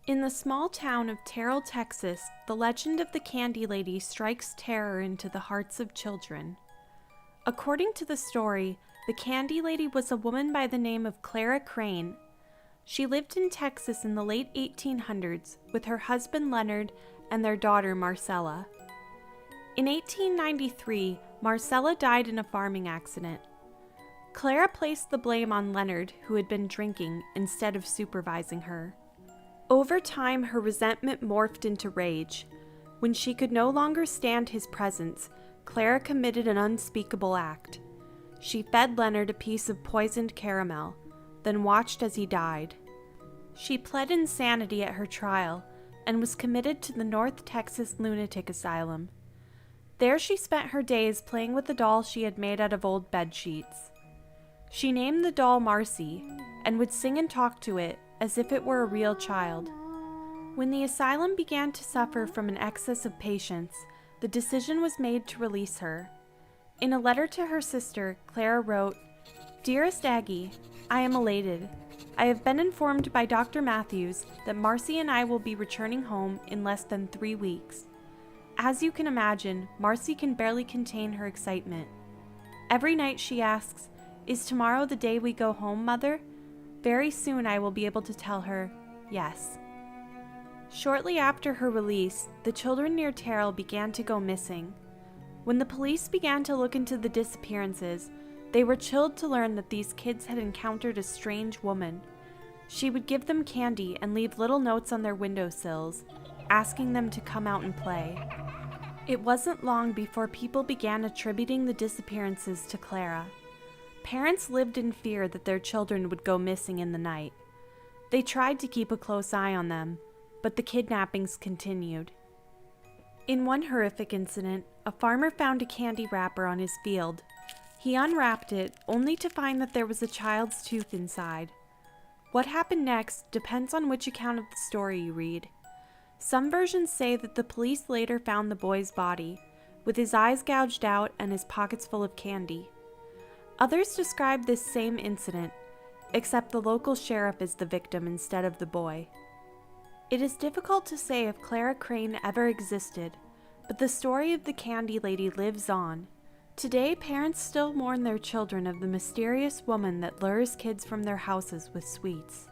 In the small town of Terrell, Texas, the legend of the Candy Lady strikes terror into the hearts of children. According to the story, the Candy Lady was a woman by the name of Clara Crane. She lived in Texas in the late 1800s with her husband Leonard and their daughter Marcella. In 1893, Marcella died in a farming accident. Clara placed the blame on Leonard, who had been drinking, instead of supervising her. Over time, her resentment morphed into rage. When she could no longer stand his presence, Clara committed an unspeakable act. She fed Leonard a piece of poisoned caramel, then watched as he died. She pled insanity at her trial and was committed to the North Texas Lunatic Asylum. There she spent her days playing with a doll she had made out of old bed sheets. She named the doll Marcy and would sing and talk to it as if it were a real child. When the asylum began to suffer from an excess of patients, the decision was made to release her. In a letter to her sister, Clara wrote, "Dearest Aggie, I am elated. I have been informed by Dr. Matthews that Marcy and I will be returning home in less than 3 weeks. As you can imagine, Marcy can barely contain her excitement. Every night she asks, 'Is tomorrow the day we go home, Mother?' Very soon I will be able to tell her, 'Yes.'" Shortly after her release, the children near Terrell began to go missing. When the police began to look into the disappearances, they were chilled to learn that these kids had encountered a strange woman. She would give them candy and leave little notes on their windowsills, asking them to come out and play. It wasn't long before people began attributing the disappearances to Clara. Parents lived in fear that their children would go missing in the night. They tried to keep a close eye on them, but the kidnappings continued. In one horrific incident, a farmer found a candy wrapper on his field. He unwrapped it, only to find that there was a child's tooth inside. What happened next depends on which account of the story you read. Some versions say that the police later found the boy's body, with his eyes gouged out and his pockets full of candy. Others describe this same incident, except the local sheriff is the victim instead of the boy. It is difficult to say if Clara Crane ever existed, but the story of the Candy Lady lives on. Today, parents still mourn their children of the mysterious woman that lures kids from their houses with sweets.